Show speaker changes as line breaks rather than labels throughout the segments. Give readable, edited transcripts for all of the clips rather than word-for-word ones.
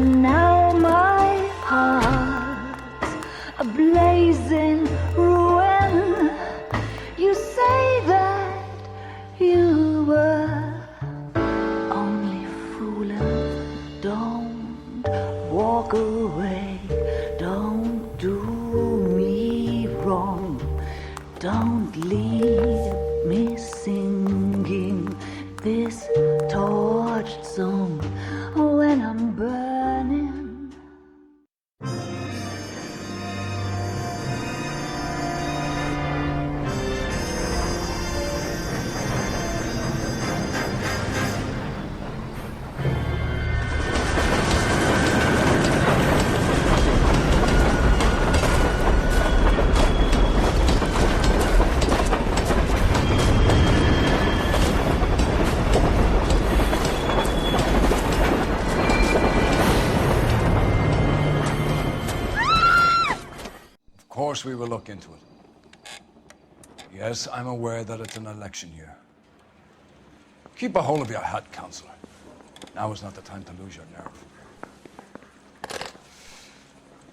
And now my heart's a blazing ruin. You say that you were only fooling. Don't walk away. Don't do me wrong. Don't leave me singing this torched song when I'm burning.
Of course we will look into it. Yes, I'm aware that it's an election year. Keep a hold of your hat, Counselor. Now is not the time to lose your nerve.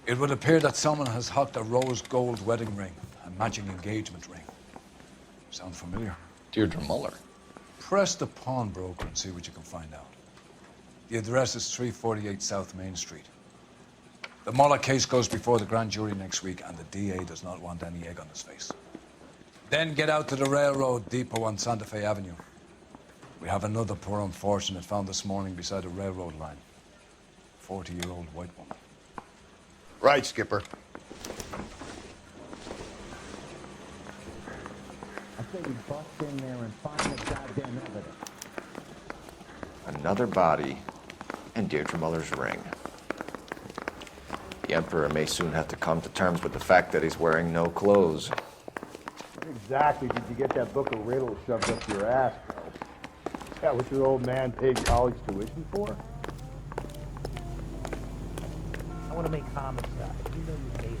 It would appear that someone has hocked a rose gold wedding ring, a matching engagement ring. Sound familiar?
Deirdre Muller.
Press the pawnbroker and see what you can find out. The address is 348 South Main Street. The Muller case goes before the grand jury next week, and the DA does not want any egg on his face. Then get out to the railroad depot on Santa Fe Avenue. We have another poor unfortunate found this morning beside a railroad line. 40-year-old white woman.
Right, Skipper.
I say we bust in there and find the goddamn evidence.
Another body and Deirdre Muller's ring. The Emperor may soon have to come to terms with the fact that he's wearing no clothes.
What exactly did you get that book of riddles shoved up your ass, bro? Is that what your old man paid college tuition for?
I want to make homicide. You know you hate it.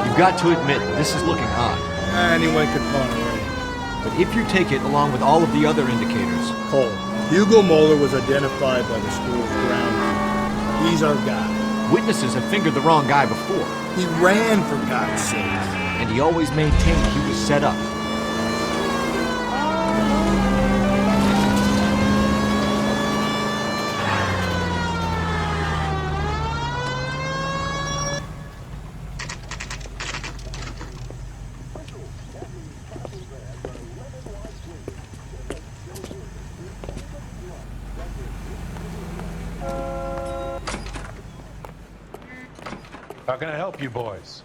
You've got to admit, this is looking odd.
Anyone could phone a ring.
But if you take it along with all of the other indicators...
Cole, Hugo Moeller was identified by the school's ground. He's our guy.
Witnesses have fingered the wrong guy before.
He ran, for God's sake.
And he always maintained he was set up.
How can I help you boys?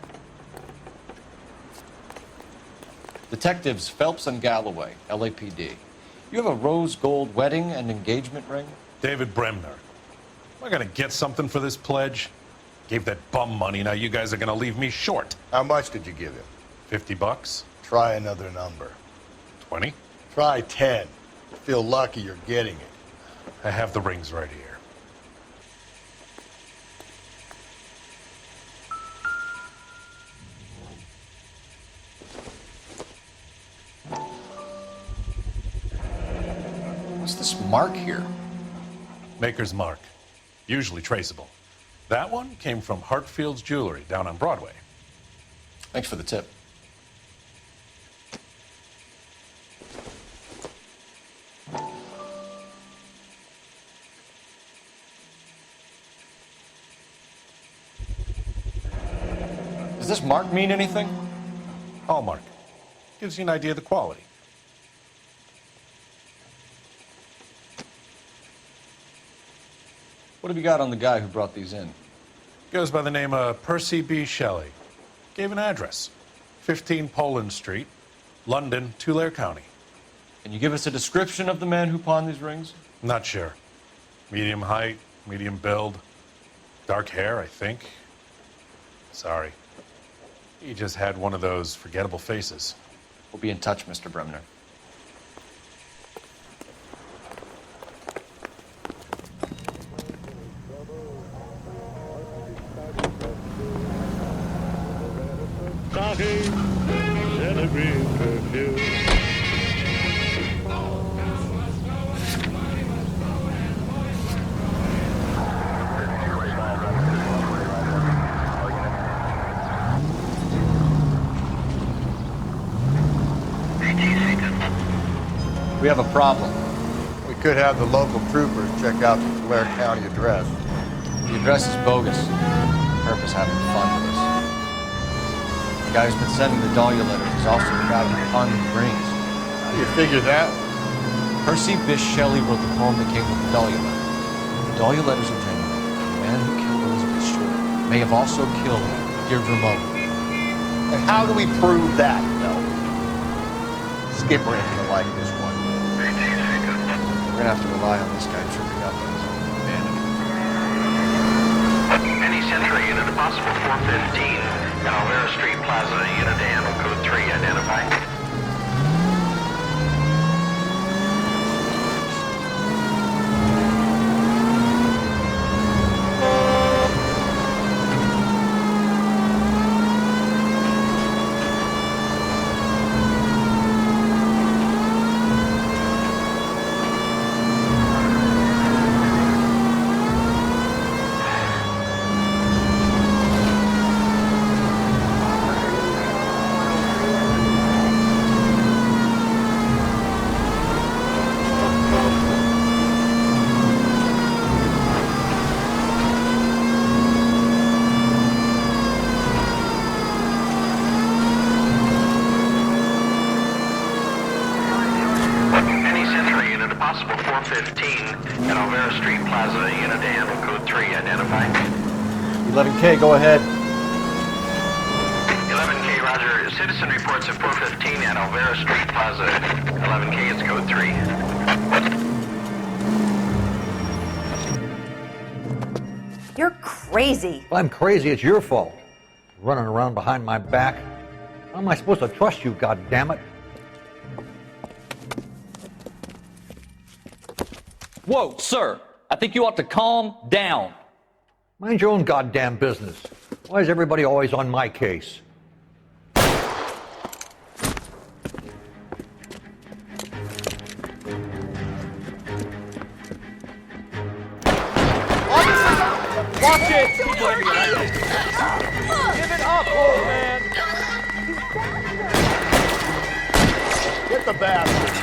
Detectives Phelps and Galloway, LAPD. You have a rose gold wedding and engagement ring?
David Bremner. Am I gonna get something for this pledge? Gave that bum money, now you guys are gonna leave me short.
How much did you give him?
$50?
Try another number.
20?
Try 10. Feel lucky you're getting it.
I have the rings right here.
What's this mark here?
Maker's mark. Usually traceable. That one came from Hartfield's Jewelry down on Broadway.
Thanks for the tip. Does this mark mean anything?
Hallmark. Gives you an idea of the quality.
What have you got on the guy who brought these in?
Goes by the name of Percy B. Shelley. Gave an address. 15 Poland Street, London, Tulare County.
Can you give us a description of the man who pawned these rings?
Not sure. Medium height, medium build. Dark hair, I think. Sorry. He just had one of those forgettable faces.
We'll be in touch, Mr. Bremner. have a problem.
We could have the local troopers check out the Tulare County address.
The address is bogus. Purpose having fun with us. The guy who's been sending the Dahlia letters is also the guy who pawned the rings.
How do you figure that?
Percy Bysshe Shelley wrote the poem that came with the Dahlia letter. The Dahlia letters are genuine. The man who killed Elizabeth Short may have also killed Deirdre Mullen.
And how do we prove that, Bill? Skipper ain't gonna like this one.
We're gonna have to rely on this guy tripping up on his own humanity.
Any Century unit, a possible 415 at Alvera Street Plaza, unit to handle code 3, identify. Possible 415 at Alvera Street Plaza, unit to handle code 3, identify.
11K, go ahead.
11K, roger. Citizen reports at 415 at Alvera Street Plaza. 11K, it's code 3.
You're crazy.
If I'm crazy, it's your fault. Running around behind my back. How am I supposed to trust you, goddammit?
Whoa, sir. I think you ought to calm down.
Mind your own goddamn business. Why is everybody always on my case?
Watch it! Give it up, old man!
Get the bastard!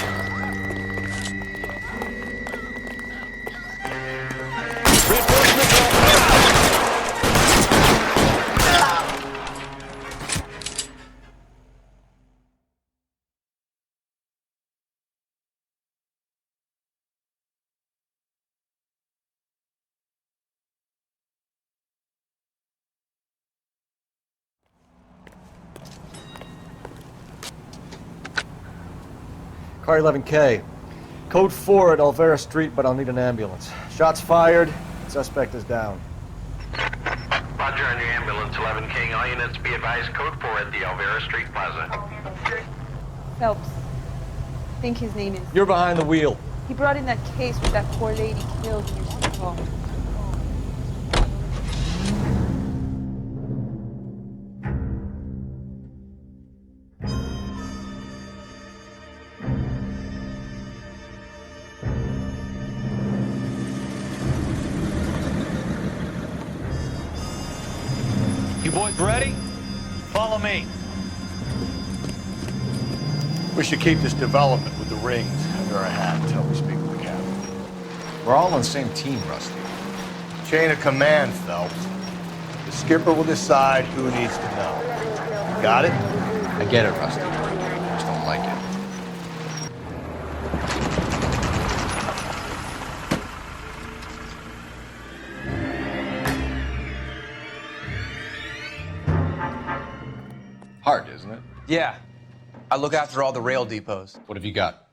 Car 11K. Code 4 at Alvera Street, but I'll need an ambulance. Shots fired. Suspect is down.
Roger on your ambulance, 11K. All units be advised, code 4 at the Alvera Street Plaza.
Phelps. I think his name is.
You're behind the wheel.
He brought in that case with that poor lady killed in your city hall.
You boys ready? Follow me.
We should keep this development with the rings under our hat until we speak with the captain.
We're all on the same team, Rusty.
Chain of command, Phelps. The skipper will decide who needs to know. Got it?
I get it, Rusty. I just don't like it. Hard, isn't it?
Yeah. I look after all the rail depots.
What have you got?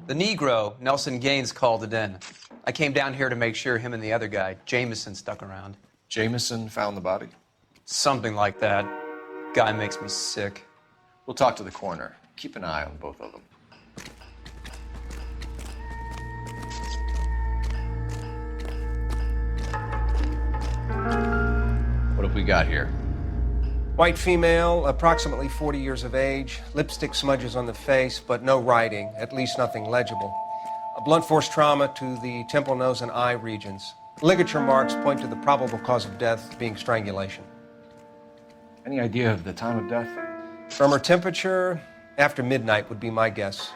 The Negro, Nelson Gaines, called it in. I came down here to make sure him and the other guy, Jameson, stuck around.
Jameson found the body?
Something like that. Guy makes me sick.
We'll talk to the coroner. Keep an eye on both of them. What have we got here?
White female, approximately 40 years of age, lipstick smudges on the face, but no writing, at least nothing legible. A blunt force trauma to the temple, nose, and eye regions. Ligature marks point to the probable cause of death being strangulation.
Any idea of the time of death?
From her temperature, after midnight would be my guess.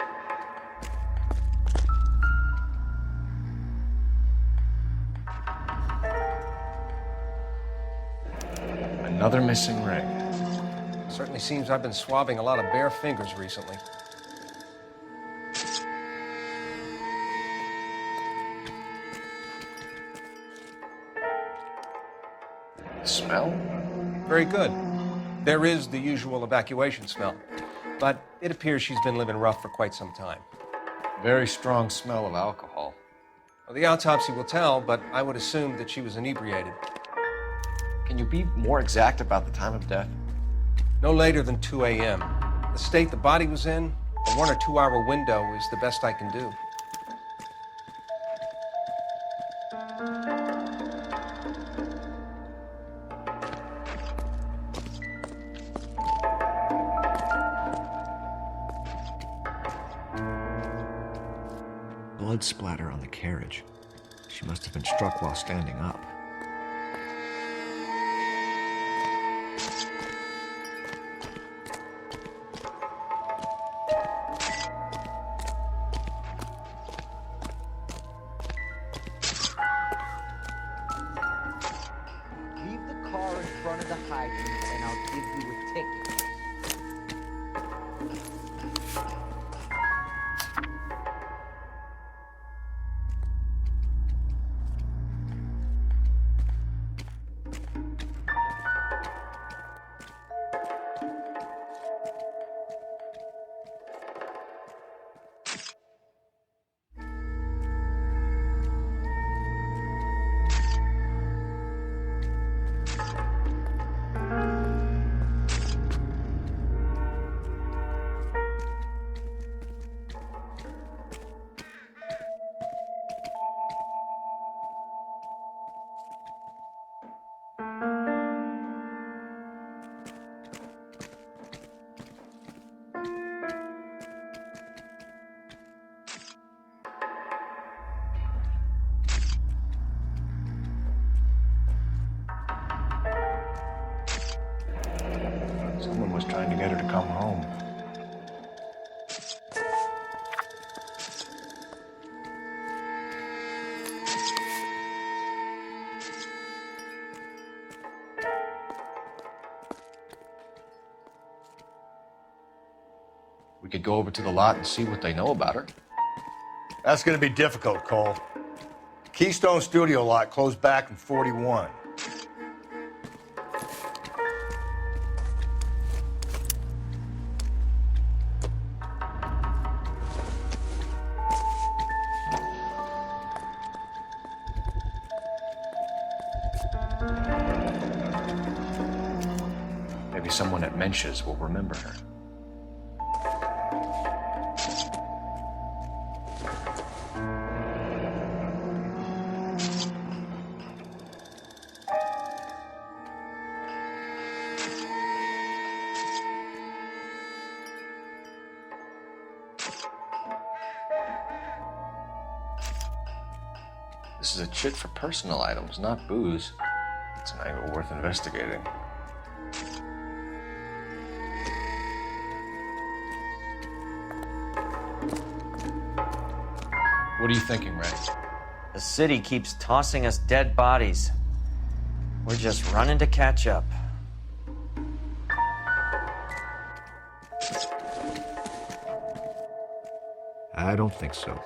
Another missing ring.
Certainly seems I've been swabbing a lot of bare fingers recently.
Smell?
Very good. There is the usual evacuation smell, but it appears she's been living rough for quite some time.
Very strong smell of alcohol.
Well, the autopsy will tell, but I would assume that she was inebriated.
Can you be more exact about the time of death?
No later than 2 a.m. The state the body was in, a 1 or 2 hour window is the best I can do.
Blood splatter on the carriage. She must have been struck while standing up.
Leave the car in front of the hydrant and I'll give you a ticket.
Someone was trying to get her to come home. We could go over to the lot and see what they know about her.
That's going to be difficult, Cole. Keystone Studio lot closed back in 41.
Maybe someone at Mensch's will remember her. This is a chit for personal items, not booze. It's an angle worth investigating. What are you thinking, Ray?
The city keeps tossing us dead bodies. We're just running to catch up.
I don't think so.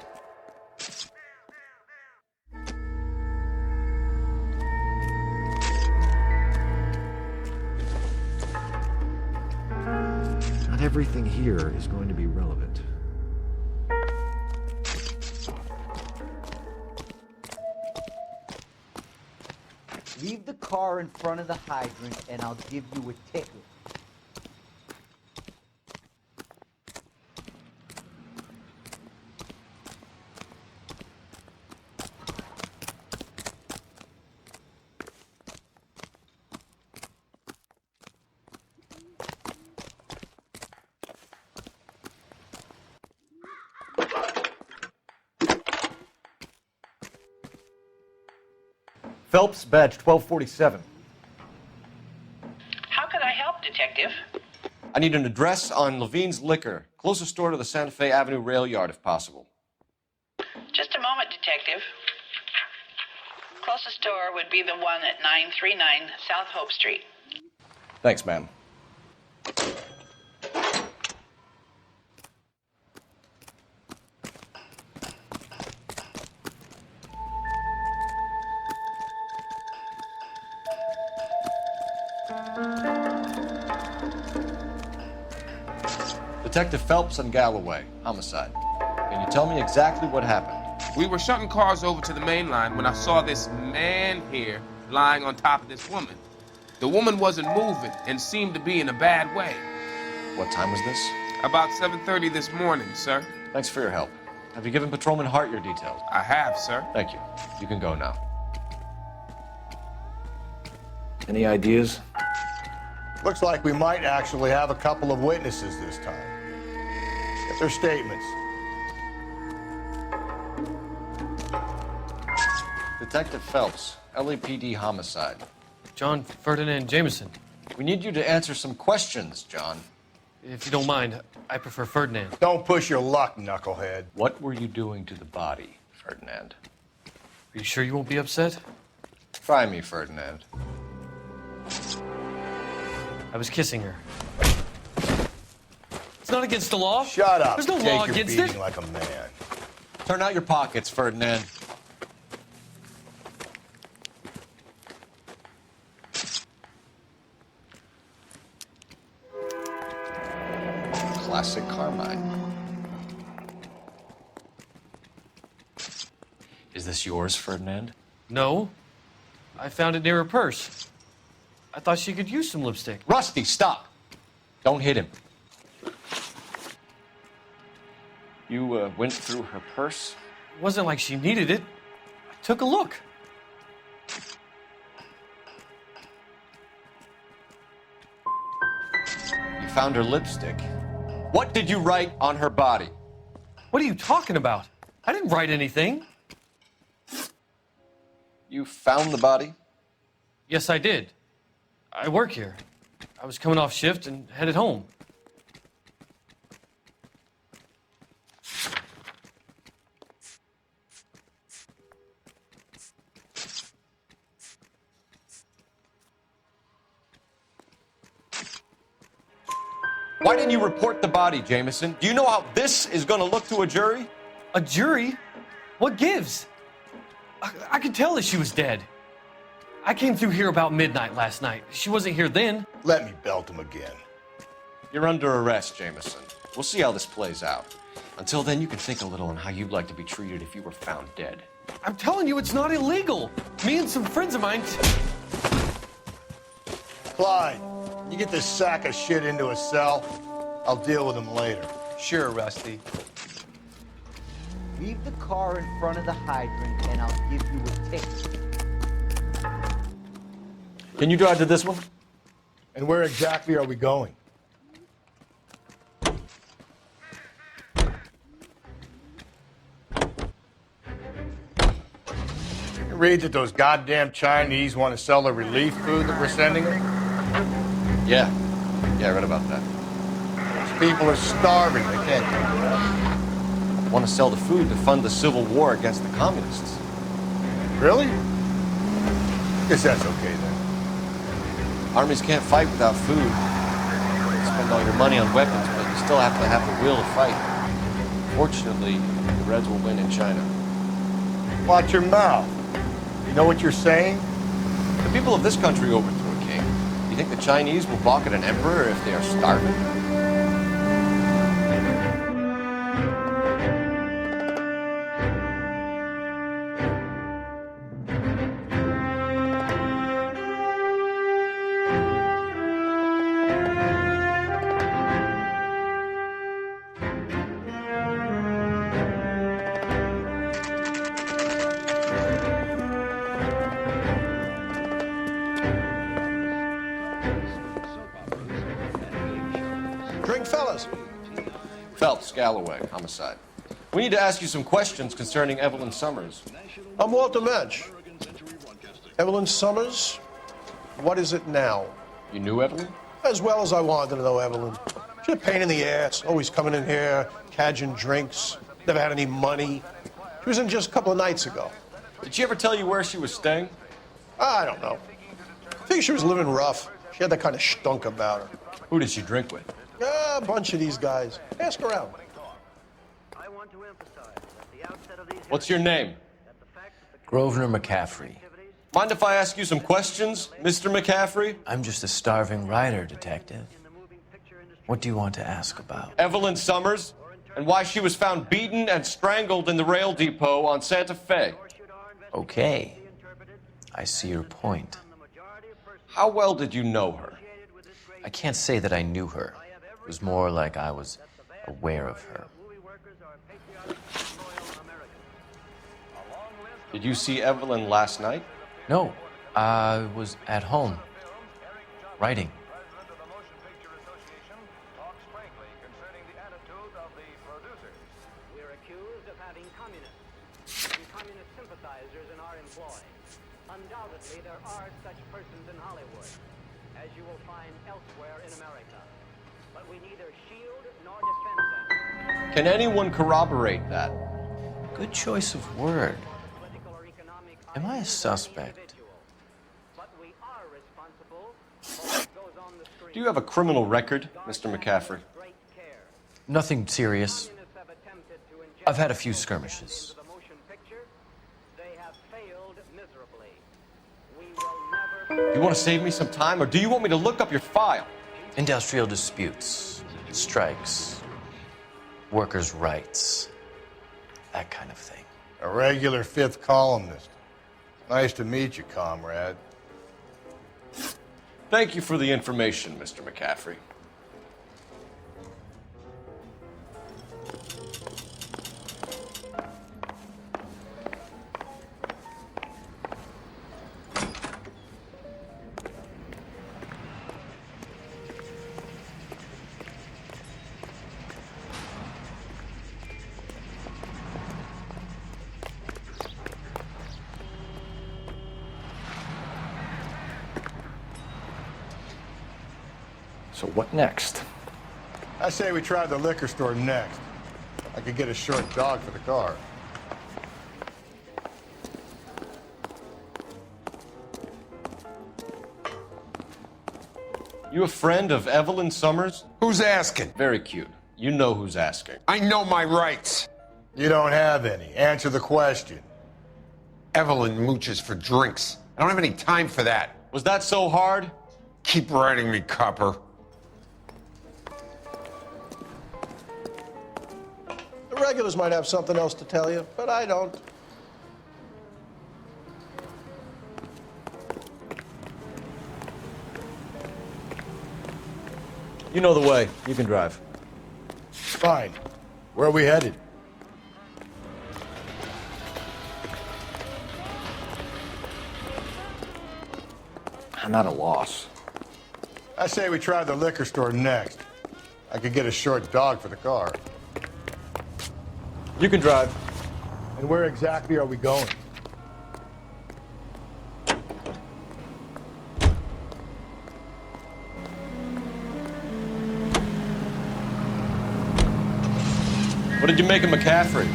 Not everything here is going to be relevant.
Leave the car in front of the hydrant and I'll give you a ticket.
Phelps, badge 1247.
How can I help, Detective?
I need an address on Levine's Liquor, closest store to the Santa Fe Avenue rail yard, if possible.
Just a moment, Detective. Closest store would be the one at 939 South Hope Street.
Thanks, ma'am. Detective Phelps and Galloway, homicide. Can you tell me exactly what happened?
We were shunting cars over to the main line when I saw this man here lying on top of this woman. The woman wasn't moving and seemed to be in a bad way.
What time was this?
About 7:30 this morning, sir.
Thanks for your help. Have you given Patrolman Hart your details?
I have, sir.
Thank you. You can go now. Any ideas?
Looks like we might actually have a couple of witnesses this time. Get their statements.
Detective Phelps, LAPD homicide.
John Ferdinand Jameson.
We need you to answer some questions, John.
If you don't mind, I prefer Ferdinand.
Don't push your luck, knucklehead.
What were you doing to the body, Ferdinand?
Are you sure you won't be upset?
Try me, Ferdinand.
I was kissing her. It's not against the law.
Shut up.
There's no
Take
law
your
against
beating
it.
like a man.
Turn out your pockets, Ferdinand. Classic Carmine. Is this yours, Ferdinand?
No. I found it near her purse. I thought she could use some lipstick.
Rusty, stop! Don't hit him. You went through her purse?
It wasn't like she needed it. I took a look.
You found her lipstick. What did you write on her body?
What are you talking about? I didn't write anything.
You found the body?
Yes, I did. I work here. I was coming off shift and headed home.
Why didn't you report the body, Jameson? Do you know how this is going to look to a jury?
A jury? What gives? I could tell that she was dead. I came through here about midnight last night. She wasn't here then.
Let me belt him again.
You're under arrest, Jameson. We'll see how this plays out. Until then, you can think a little on how you'd like to be treated if you were found dead.
I'm telling you, it's not illegal. Me and some friends of mine...
Clyde, you get this sack of shit into a cell. I'll deal with him later.
Sure, Rusty.
Leave the car in front of the hydrant and I'll give you a ticket.
Can you drive to this one?
And where exactly are we going? You read that those goddamn Chinese want to sell the relief food that we're sending them?
Yeah, I read about that.
Those people are starving. They can't do that.
Want to sell the food to fund the civil war against the communists.
Really? Guess that's okay then.
Armies can't fight without food. You spend all your money on weapons, but you still have to have the will to fight. Fortunately, the Reds will win in China.
Watch your mouth. You know what you're saying?
The people of this country overthrew a king. You think the Chinese will balk at an emperor if they are starving?
Drink, fellas.
Phelps, Galloway, homicide. We need to ask you some questions concerning Evelyn Summers.
I'm Walter Mensch. Evelyn Summers? What is it now?
You knew Evelyn?
As well as I wanted to know Evelyn. She's a pain in the ass, always coming in here, cadging drinks, never had any money. She was in just a couple of nights ago.
Did she ever tell you where she was staying?
I don't know. I think she was living rough. She had that kind of stunk about her.
Who did she drink with?
A bunch of these guys. Ask around.
What's your name?
Grosvenor McCaffrey.
Mind if I ask you some questions, Mr. McCaffrey?
I'm just a starving writer, detective. What do you want to ask about?
Evelyn Summers, and why she was found beaten and strangled in the rail depot on Santa Fe.
Okay. I see your point.
How well did you know her?
I can't say that I knew her. It was more like I was aware of her.
Did you see Evelyn last night?
No, I was at home, writing.
We're accused of having communists and communist sympathizers in our employ. Undoubtedly, there are such persons in Hollywood, as you will find elsewhere in America. But we neither shield nor defend them.
Can anyone corroborate that?
Good choice of word. Am I a suspect?
Do you have a criminal record, Mr. McCaffrey?
Nothing serious. I've had a few skirmishes.
You want to save me some time, or do you want me to look up your file?
Industrial disputes, strikes, workers' rights, that kind of thing.
A regular fifth columnist. Nice to meet you, comrade.
Thank you for the information, Mr. McCaffrey.
So what next?
I say we try the liquor store next. I could get a short dog for the car.
You a friend of Evelyn Summers?
Who's asking?
Very cute. You know who's asking.
I know my rights.
You don't have any. Answer the question.
Evelyn mooches for drinks. I don't have any time for that.
Was that so hard?
Keep writing me, copper.
The regulars might have something else to tell you, but I don't.
You know the way. You can drive.
Fine. Where are we headed?
I'm at a loss.
I say we try the liquor store next. I could get a short dog for the car.
You can drive.
And where exactly are we going?
What did you make of McCaffrey?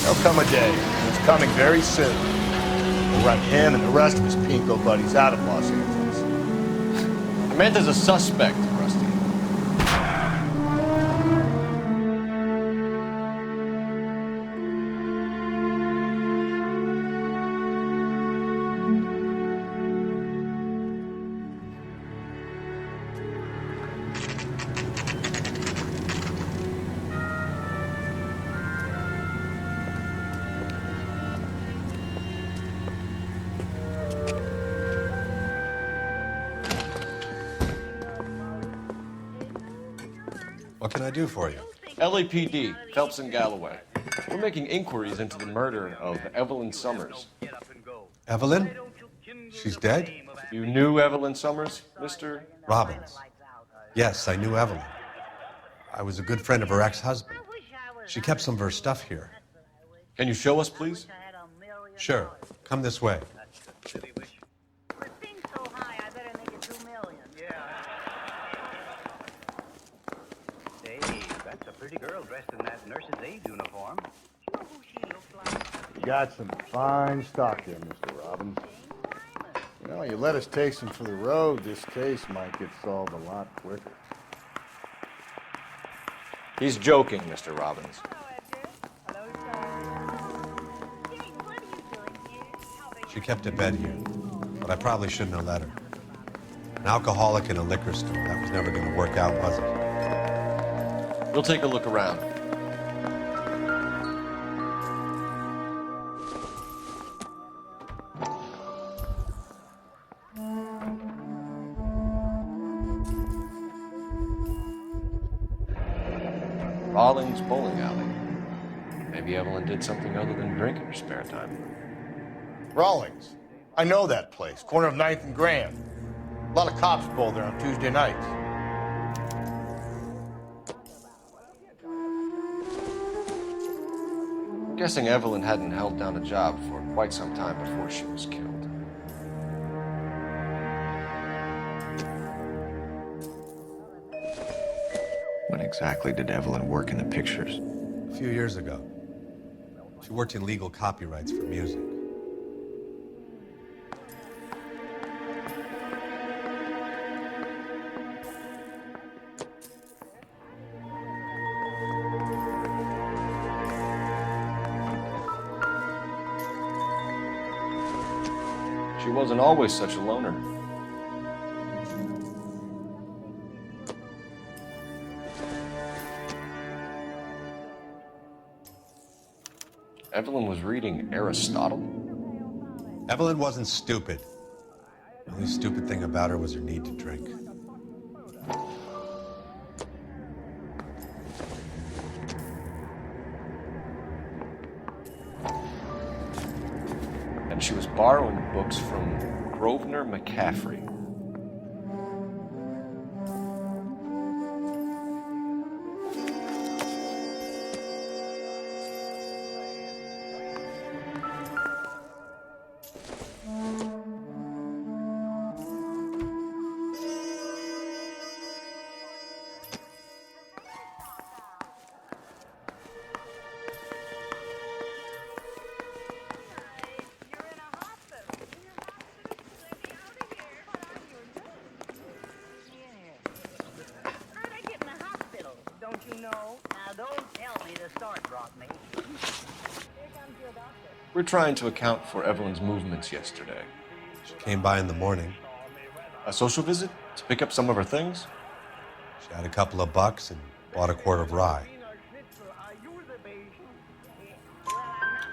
There'll come a day, and it's coming very soon. We'll run him and the rest of his pinko buddies out of Los Angeles.
Samantha's a suspect, Rusty.
What can I do for you?
LAPD, Phelps and Galloway. We're making inquiries into the murder of Evelyn Summers.
Evelyn? She's dead?
You knew Evelyn Summers, Mr.
Robbins. Yes, I knew Evelyn. I was a good friend of her ex-husband. She kept some of her stuff here.
Can you show us, please?
Sure. Come this way.
That's a pretty girl dressed in that nurse's aide uniform.
You got some fine stock there, Mr. Robbins. Well, you let us take some for the road, this case might get solved a lot quicker.
He's joking, Mr. Robbins.
She kept a bed here, but I probably shouldn't have let her. An alcoholic in a liquor store, that was never going to work out, was it?
We'll take a look around. Rawlings Bowling Alley. Maybe Evelyn did something other than drink in her spare time.
Rawlings. I know that place. Corner of 9th and Grand. A lot of cops bowl there on Tuesday nights.
I'm guessing Evelyn hadn't held down a job for quite some time before she was killed.
When exactly did Evelyn work in the pictures?
A few years ago. She worked in legal copyrights for music.
She wasn't always such a loner. Evelyn was reading Aristotle?
Evelyn wasn't stupid. The only stupid thing about her was her need to drink.
And she was borrowing books from Grosvenor McCaffrey. We're trying to account for Evelyn's movements yesterday.
She came by in the morning.
A social visit? To pick up some of her things?
She had a couple of bucks and bought a quart of rye.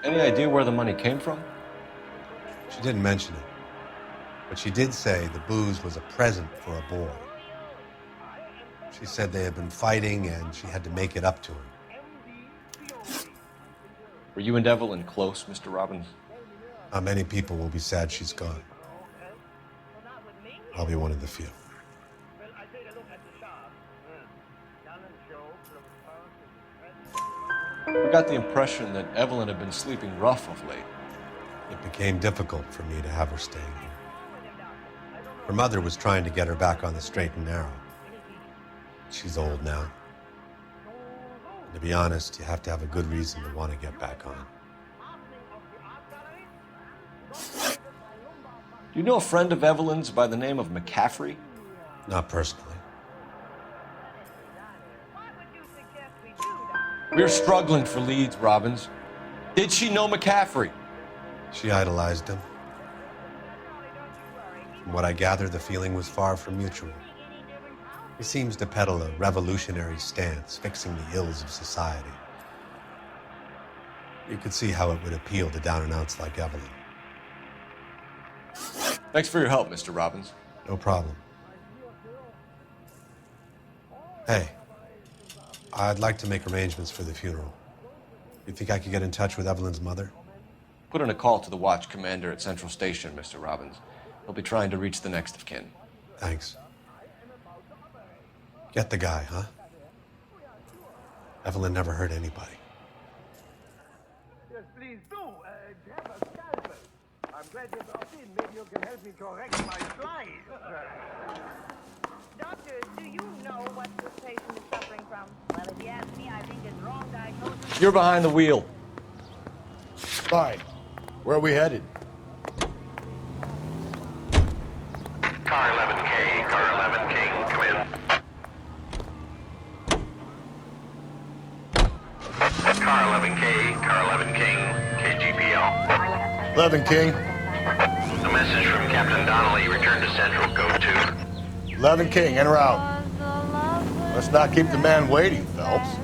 Any idea where the money came from?
She didn't mention it, but she did say the booze was a present for a boy. She said they had been fighting and she had to make it up to him.
Were you and Evelyn close, Mr. Robbins?
Not many people will be sad she's gone. I'll be one of the few.
We got the impression that Evelyn had been sleeping rough of late.
It became difficult for me to have her staying here. Her mother was trying to get her back on the straight and narrow. She's old now. And to be honest, you have to have a good reason to want to get back on.
Do you know a friend of Evelyn's by the name of McCaffrey?
Not personally.
We're struggling for leads, Robbins. Did she know McCaffrey?
She idolized him. From what I gather, the feeling was far from mutual. He seems to peddle a revolutionary stance, fixing the ills of society. You could see how it would appeal to down-and-outs like Evelyn.
Thanks for your help, Mr. Robbins.
No problem. Hey, I'd like to make arrangements for the funeral. You think I could get in touch with Evelyn's mother?
Put in a call to the watch commander at Central Station, Mr. Robbins. He'll be trying to reach the next of kin.
Thanks. Get the guy, huh? Evelyn never hurt anybody.
Yes, please do. Have a scalpel. I'm glad you dropped in. Maybe you can help me correct my slides.
Doctor, do you know what this patient is suffering from? Well, if you ask me, I think it's wrong diagnosis.
You're behind the wheel.
Fine. Where are we headed?
Car 11K, Car 11 King, come in. Car 11K, Car 11 King, KGPL.
11 King.
A message from Captain Donnelly. Return to Central, code 2.
11 King, in or out? Let's not keep the man waiting, Phelps.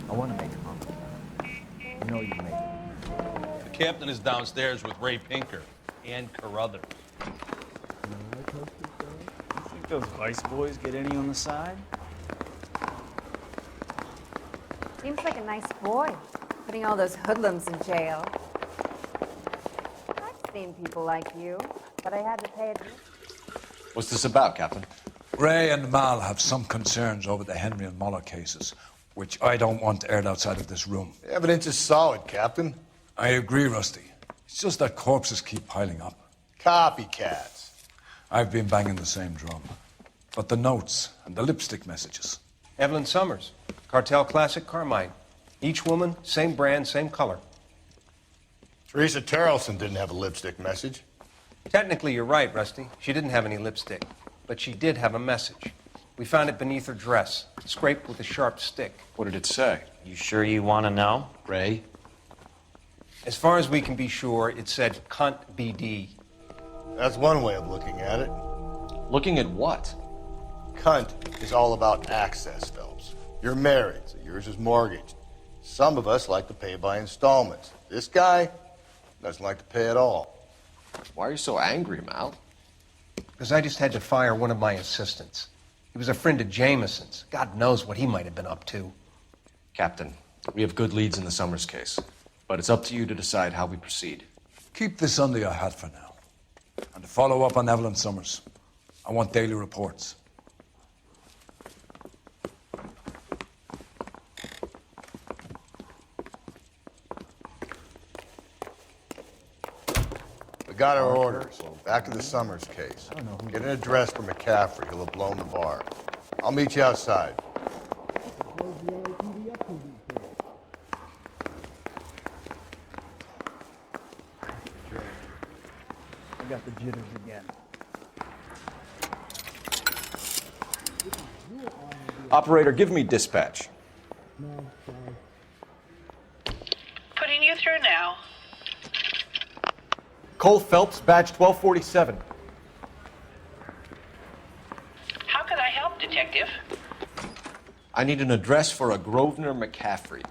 I want to make comments. You know you make them.
The captain is downstairs with Ray Pinker and Carruthers.
You think those vice boys get any on the side?
Seems like a nice boy, putting all those hoodlums in jail. I've seen people like you, but I had to pay it.
What's this about, Captain?
Ray and Mal have some concerns over the Henry and Muller cases, which I don't want aired outside of this room.
The evidence is solid, Captain.
I agree, Rusty. It's just that corpses keep piling up.
Copycats.
I've been banging the same drum. But the notes and the lipstick messages.
Evelyn Summers, Cartel Classic Carmine. Each woman, same brand, same color.
Teresa Terrelson didn't have a lipstick message.
Technically, you're right, Rusty. She didn't have any lipstick, but she did have a message. We found it beneath her dress, scraped with a sharp stick.
What did it say?
You sure you want to know?
Ray?
As far as we can be sure, it said cunt BD.
That's one way of looking at it.
Looking at what?
Cunt is all about access, Phelps. You're married, so yours is mortgaged. Some of us like to pay by installments. This guy doesn't like to pay at all.
Why are you so angry, Mal?
Because I just had to fire one of my assistants. He was a friend of Jameson's. God knows what he might have been up to.
Captain, we have good leads in the Summers case, but it's up to you to decide how we proceed.
Keep this under your hat for now. And to follow up on Evelyn Summers, I want daily reports.
We got our orders. Back to the Summers case. Get an address for McCaffrey. He'll have blown the bar. I'll meet you outside.
I got the jitters again.
Operator, give me dispatch.
Putting you through now.
Cole Phelps, badge 1247.
How could I help, Detective?
I need an address for a Grosvenor McCaffrey.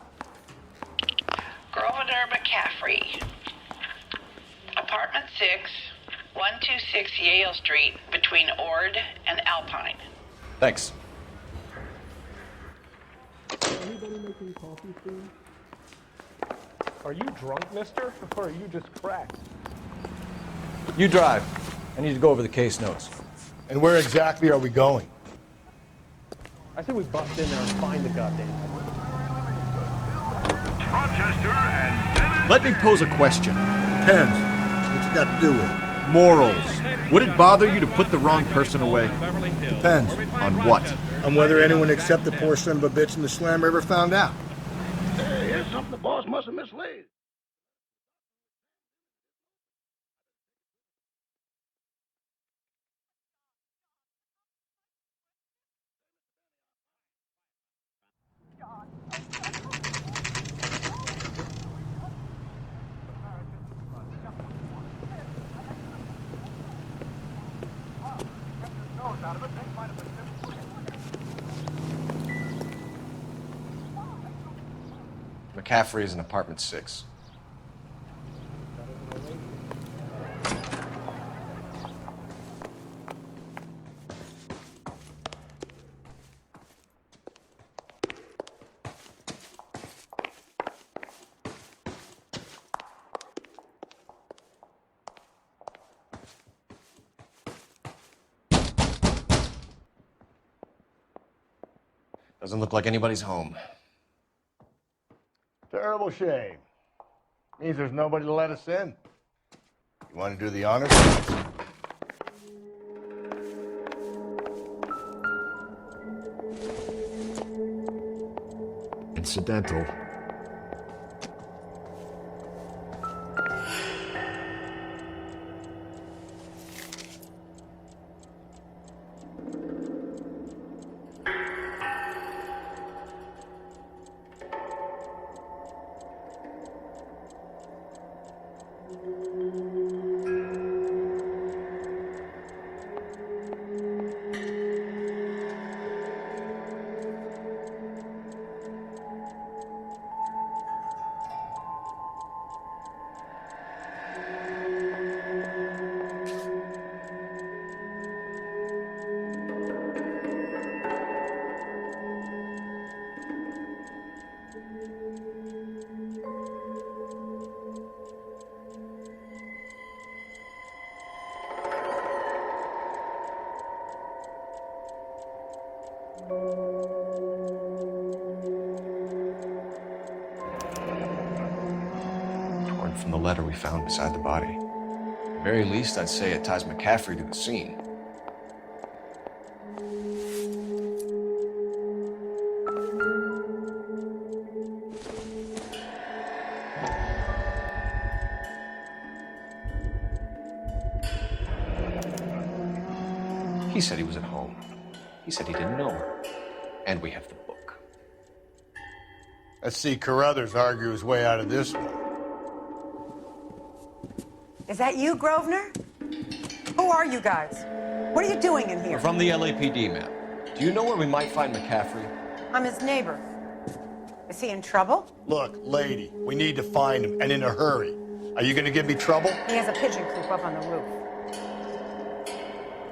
Grosvenor McCaffrey. Apartment 6, 126 Yale Street, between Ord and Alpine.
Thanks.
Are you drunk, mister? Or are you just cracked?
You drive. I need to go over the case notes.
And where exactly are we going?
I say we bust in there and find the goddamn thing.
Rochester and
Let me pose a question. Depends. What you got to do with it? Morals. Would it bother you to put the wrong person away? Depends. On what? On whether anyone except the poor son of a bitch in the slammer ever found out.
Hey, here's something the boss must have mislaid.
McCaffrey is in apartment 6. Doesn't look like anybody's home.
Terrible shame. Means there's nobody to let us in. You want to do the honors?
Incidental.
Torn from the letter we found beside the body. At the very least, I'd say it ties McCaffrey to the scene. He said he was at home. He said he didn't know her. And we have the book.
Let's see Carruthers argue his way out of this one.
Is that you, Grosvenor? Who are you guys? What are you doing in here?
We're from the LAPD, ma'am. Do you know where we might find McCaffrey?
I'm his neighbor. Is he in trouble?
Look, lady, we need to find him, and in a hurry. Are you gonna give me trouble?
He has a pigeon coop up on the roof.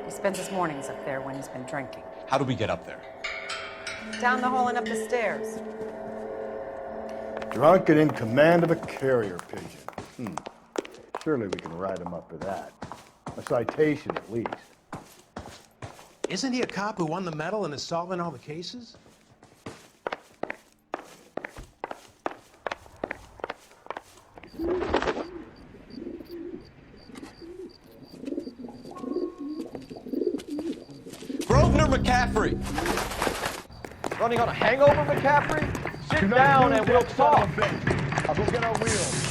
He spends his mornings up there when he's been drinking.
How do we get up there?
Down the hall and up the stairs.
Drunk and in command of a carrier pigeon. Surely we can write him up for that. A citation, at least.
Isn't he a cop who won the medal and is solving all the cases?
Grosvenor McCaffrey! Running on a hangover, McCaffrey? Sit down and we'll talk.
I'll go get our wheels.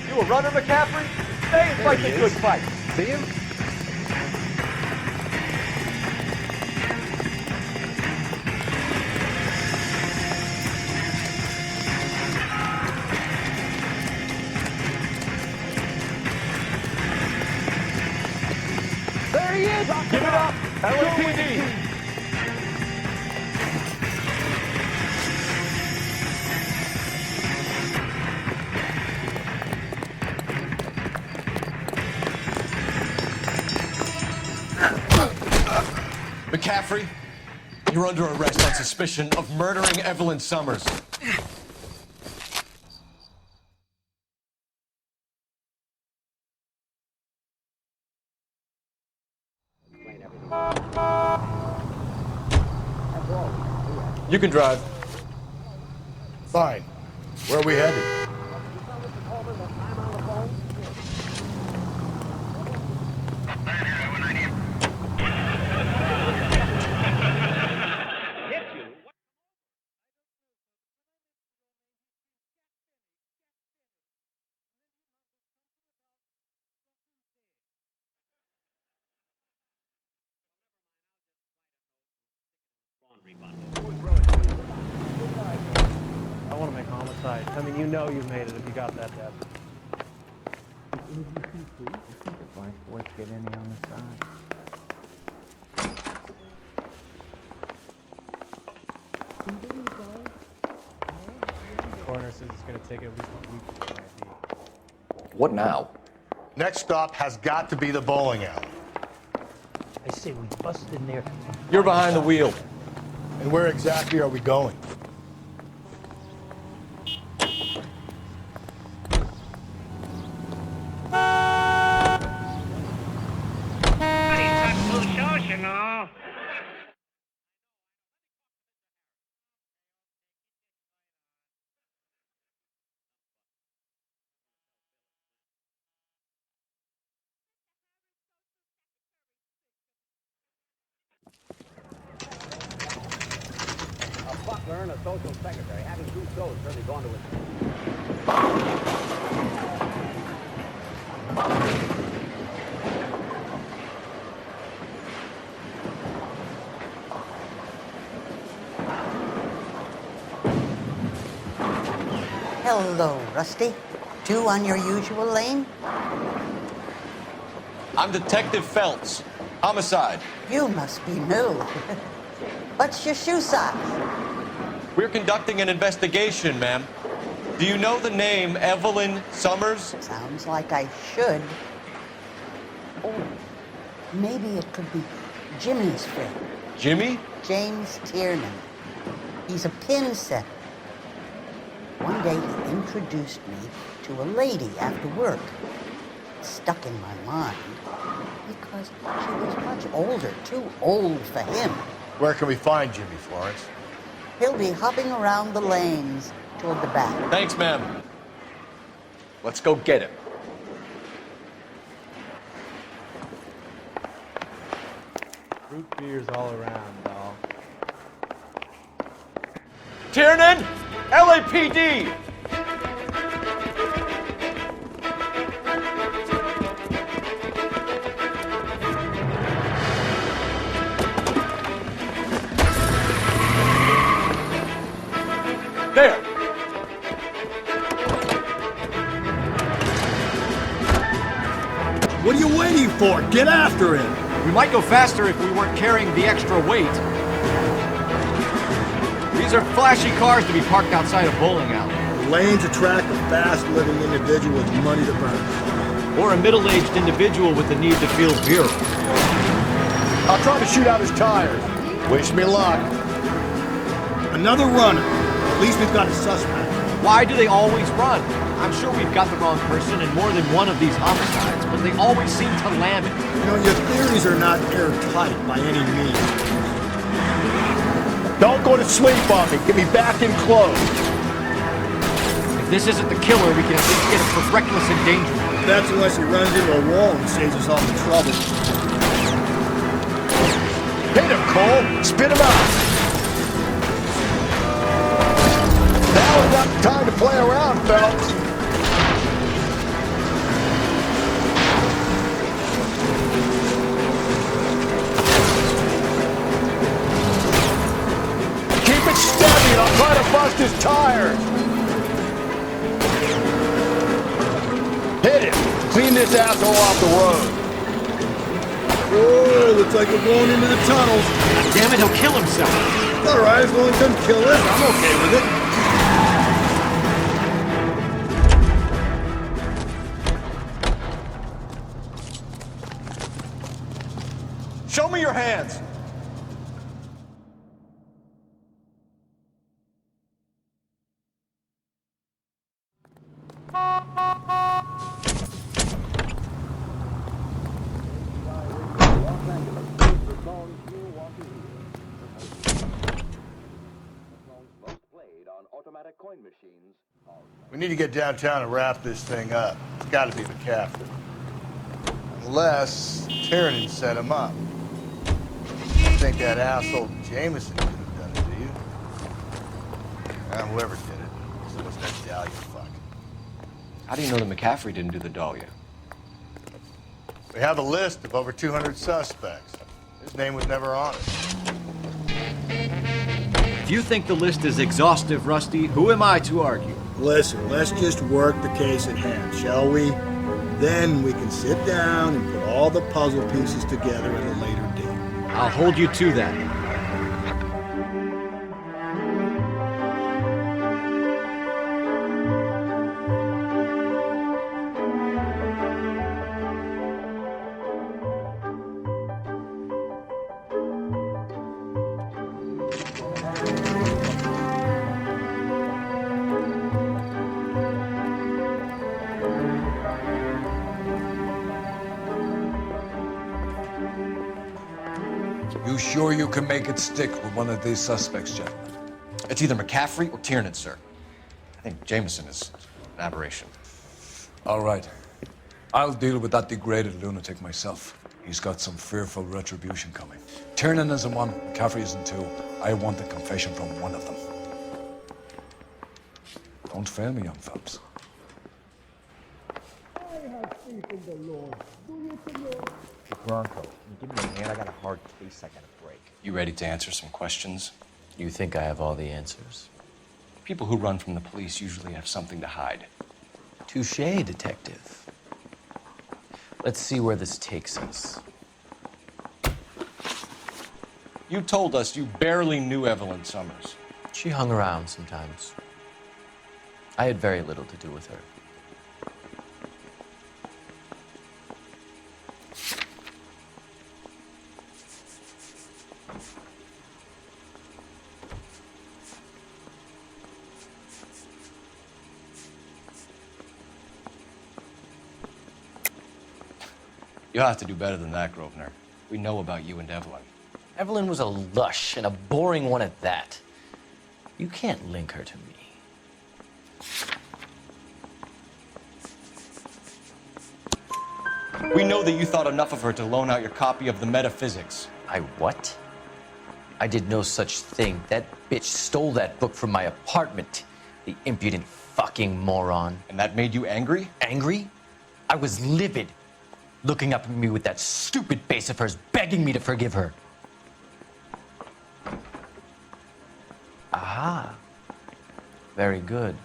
You a runner, McCaffrey? Stay and fight the good fight. See him?
There he is!
Give it up! LAPD! McCaffrey, you're under arrest on suspicion of murdering Evelyn Summers. You can drive.
Fine. Where are we headed?
I want to make homicide. I mean, you know you made it if you got that, Deb.
Let's get in here on the side.
The coroner says it's going to take at least a week to get an ID.
What now?
Next stop has got to be the bowling alley.
I say we bust in there.
You're behind the wheel.
And where exactly are we going?
A butler and a social secretary. Having two shows certainly gone to his...
Hello, Rusty. Two on your usual lane?
I'm Detective Phelps. Homicide.
You must be new. What's your shoe size?
We're conducting an investigation, ma'am. Do you know the name Evelyn Summers?
Sounds like I should. Oh, maybe it could be Jimmy's friend.
Jimmy?
James Tiernan. He's a pin setter. One day he introduced me to a lady after work. It stuck in my mind because she was much older, too old for him.
Where can we find Jimmy, Florence?
He'll be hopping around the lanes toward the back.
Thanks, ma'am. Let's go get him.
Root beers all around, doll.
Tiernan! LAPD! There!
What are you waiting for? Get after him!
We might go faster if we weren't carrying the extra weight. These are flashy cars to be parked outside a bowling alley.
The lanes attract a fast-living individual with money to burn.
Or a middle-aged individual with the need to feel virile.
I'll try to shoot out his tires. Wish me luck. Another runner. At least we've got a suspect.
Why do they always run? I'm sure we've got the wrong person in more than one of these homicides, but they always seem to lam it.
You know, your theories are not airtight by any means. Don't go to sleep on me. Get me back in close.
If this isn't the killer, we can at least get him for reckless endangerment.
That's unless he runs into a wall and saves us all the trouble. Hit him, Cole. Spit him out. Now we've got time to play around, Phelps. Keep it steady and I'll try to bust his tires. Hit him. Clean this asshole off the road. Oh, looks like we're going into the tunnels.
Damn it, he'll kill himself.
All right, as long as he doesn't kill us, I'm okay with it.
Show me your hands!
We need to get downtown and wrap this thing up. It's got to be McCaffrey. Unless Tiernan set him up. You think that asshole Jameson could have done it, do you? Whoever did it. So what's that Dahlia fuck?
How do you know that McCaffrey didn't do the Dahlia?
We have a list of over 200 suspects. His name was never on it.
If you think the list is exhaustive, Rusty, who am I to argue?
Listen, let's just work the case at hand, shall we? Then we can sit down and put all the puzzle pieces together at a later date.
I'll hold you to that.
sure you can make it stick with one of these suspects, gentlemen?
It's either McCaffrey or Tiernan, sir. I think Jameson is an aberration.
All right. I'll deal with that degraded lunatic myself. He's got some fearful retribution coming. Tiernan isn't one, McCaffrey isn't two. I want a confession from one of them. Don't fail me, young fellas.
I have faith in the Lord. Do you, Senor?
Bronco, give me a hand. I got a hard case I gotta break.
You ready to answer some questions?
You think I have all the answers?
People who run from the police usually have something to hide.
Touché, detective. Let's see where this takes us.
You told us you barely knew Evelyn Summers.
She hung around sometimes. I had very little to do with her.
You'll have to do better than that, Grosvenor. We know about you and Evelyn.
Evelyn was a lush, and a boring one at that. You can't link her to me.
We know that you thought enough of her to loan out your copy of the Metaphysics.
I what? I did no such thing. That bitch stole that book from my apartment. The impudent fucking moron.
And that made you angry?
Angry? I was livid. Looking up at me with that stupid face of hers, begging me to forgive her. Aha. Very good.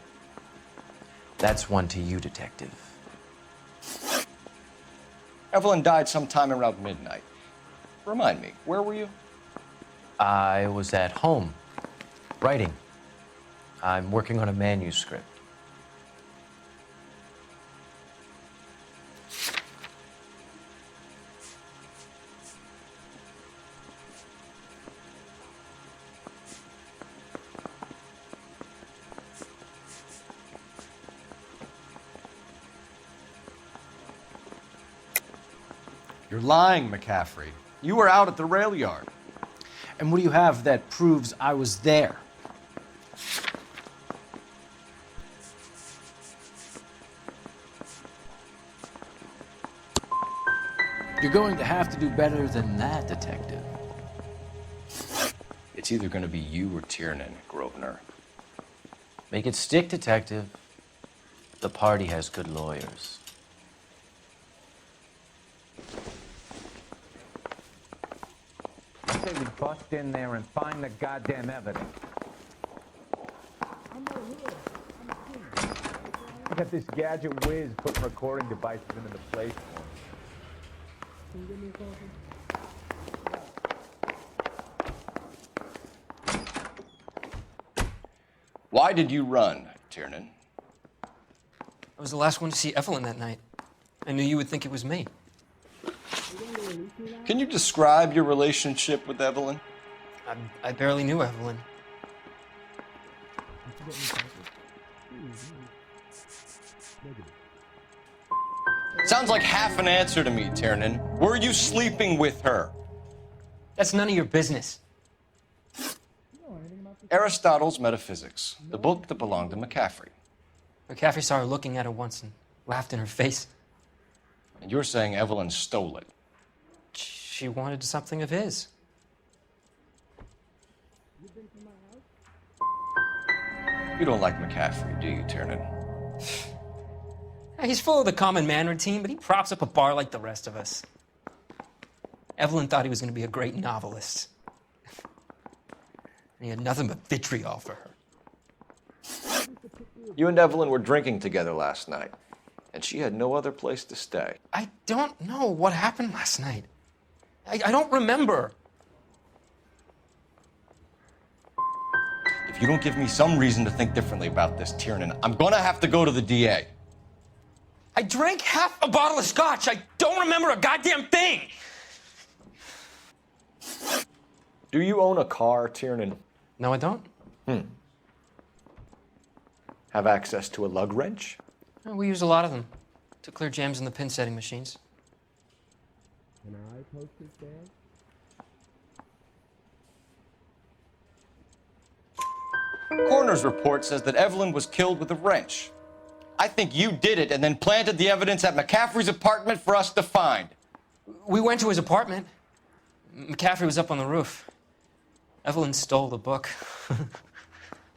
That's one to you, detective.
Evelyn died sometime around midnight. Remind me, where were you?
I was at home, writing. I'm working on a manuscript.
You're lying, McCaffrey. You were out at the rail yard.
And what do you have that proves I was there? You're going to have to do better than that, detective.
It's either going to be you or Tiernan, Grosvenor.
Make it stick, detective. The party has good lawyers.
Say we bust in there and find the goddamn evidence. I got this gadget whiz putting recording devices into the place for me.
Can you give me a coffee?
Why did you run, Tiernan?
I was the last one to see Evelyn that night. I knew you would think it was me.
Can you describe your relationship with Evelyn?
I barely knew Evelyn.
Sounds like half an answer to me, Tiernan. Were you sleeping with her?
That's none of your business.
Aristotle's Metaphysics, the book that belonged to McCaffrey.
McCaffrey saw her looking at her once and laughed in her face.
And you're saying Evelyn stole it?
She wanted something of his.
You don't like McCaffrey, do you, Tiernan?
He's full of the common man routine, but he props up a bar like the rest of us. Evelyn thought he was going to be a great novelist. And he had nothing but vitriol for her.
You and Evelyn were drinking together last night, and she had no other place to stay.
I don't know what happened last night. I don't remember.
If you don't give me some reason to think differently about this, Tiernan, I'm gonna have to go to the DA.
I drank half a bottle of scotch. I don't remember a goddamn thing.
Do you own a car, Tiernan?
No, I don't.
Have access to a lug wrench?
We use a lot of them to clear jams in the pin setting machines.
Can I post this down?
Coroner's report says that Evelyn was killed with a wrench. I think you did it and then planted the evidence at McCaffrey's apartment for us to find.
We went to his apartment. McCaffrey was up on the roof. Evelyn stole the book.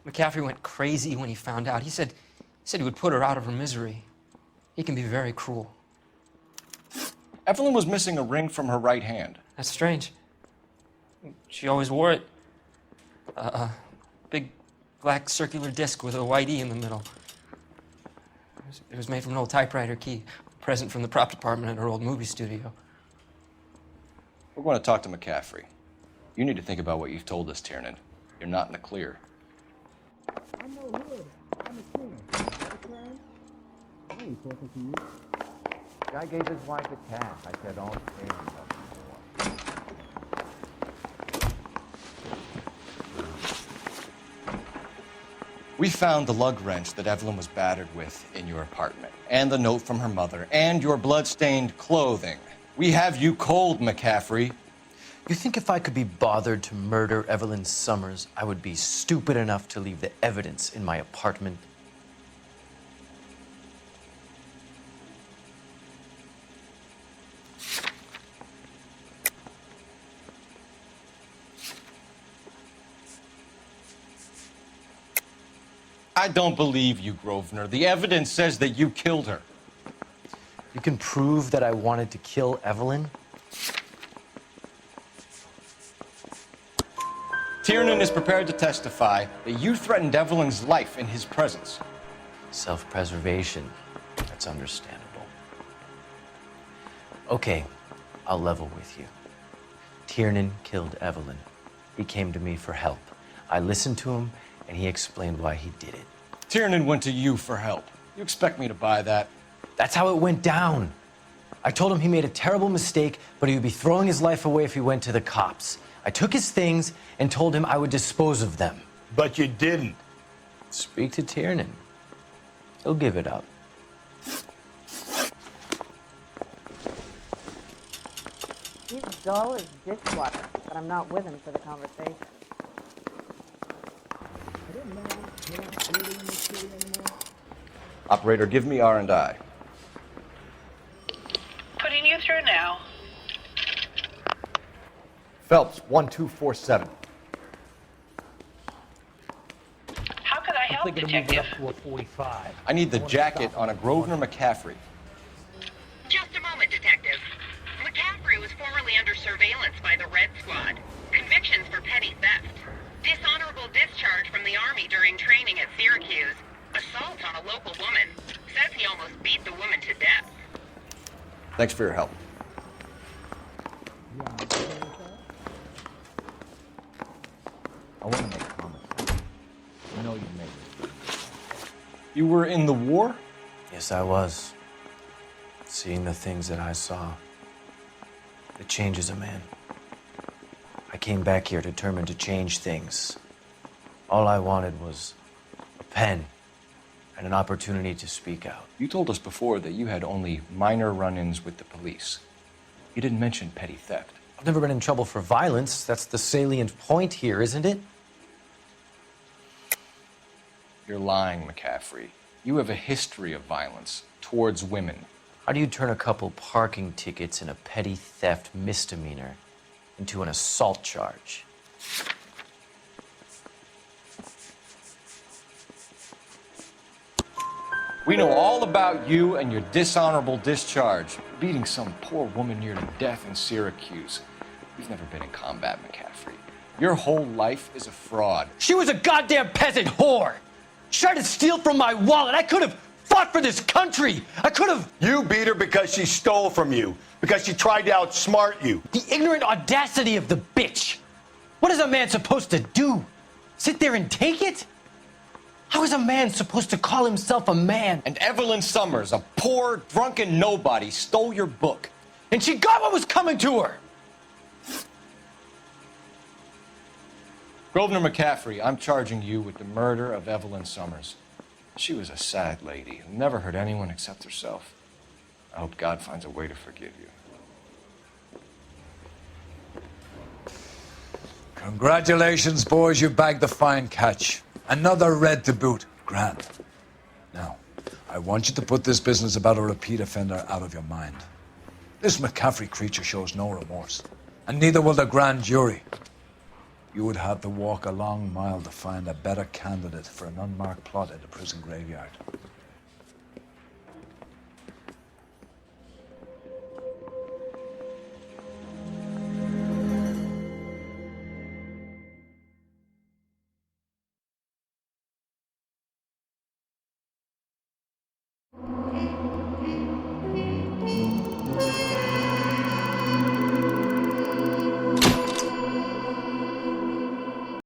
McCaffrey went crazy when he found out. He said he would put her out of her misery. He can be very cruel.
Evelyn was missing a ring from her right hand.
That's strange. She always wore it. Big black circular disc with a white E in the middle. It was made from an old typewriter key, a present from the prop department at her old movie studio.
We're going to talk to McCaffrey. You need to think about what you've told us, Tiernan. You're not in the clear.
I'm no hood. I'm a king. Understand? I ain't talking to you.
Guy gave his wife a cat. I said, don't say anything.
We found the lug wrench that Evelyn was battered with in your apartment, and the note from her mother, and your blood-stained clothing. We have you cold, McCaffrey. You think if I could be bothered to murder Evelyn Summers, I would be stupid enough to leave the evidence in my apartment? I don't believe you, Grosvenor. The evidence says that you killed her. You can prove that I wanted to kill Evelyn? Tiernan is prepared to testify that you threatened Evelyn's life in his presence. Self-preservation. That's understandable. Okay, I'll level with you. Tiernan killed Evelyn. He came to me for help. I listened to him, and he explained why he did it. Tiernan went to you for help. You expect me to buy that? That's how it went down. I told him he made a terrible mistake, but he would be throwing his life away if he went to the cops. I took his things and told him I would dispose of them.
But you didn't.
Speak to Tiernan. He'll give it up.
He's dull as dishwater, but I'm not with him for the conversation.
Operator, give me R&I.
Putting you through now.
Phelps, 1247.
How could I help, Detective?
Up to a 45.
I need the jacket on a Grosvenor McCaffrey.
Just a moment, Detective. McCaffrey was formerly under surveillance by the Red Squad. Convictions for petty theft. Dishonorable discharge from the Army during training at Syracuse. Assault on a local woman. Says he almost beat the woman to death.
Thanks for your help.
I want to make comments. I know you made it.
You were in the war? Yes, I was. Seeing the things that I saw, it changes a man. I came back here determined to change things. All I wanted was a pen and an opportunity to speak out. You told us before that you had only minor run-ins with the police. You didn't mention petty theft. I've never been in trouble for violence. That's the salient point here, isn't it? You're lying, McCaffrey. You have a history of violence towards women. How do you turn a couple parking tickets and a petty theft misdemeanor into an assault charge? We know all about you and your dishonorable discharge, beating some poor woman near to death in Syracuse. You've never been in combat, McCaffrey. Your whole life is a fraud. She was a goddamn peasant whore! She tried to steal from my wallet. I could have fought for this country. I could have...
You beat her because she stole from you, because she tried to outsmart you.
The ignorant audacity of the bitch. What is a man supposed to do? Sit there and take it? How is a man supposed to call himself a man? And Evelyn Summers, a poor, drunken nobody, stole your book. And she got what was coming to her. Grosvenor McCaffrey, I'm charging you with the murder of Evelyn Summers. She was a sad lady who never hurt anyone except herself. I hope God finds a way to forgive you.
Congratulations, boys. You bagged the fine catch. Another red to boot. Grand. Now, I want you to put this business about a repeat offender out of your mind. This McCaffrey creature shows no remorse, and neither will the grand jury. You would have to walk a long mile to find a better candidate for an unmarked plot in the prison graveyard.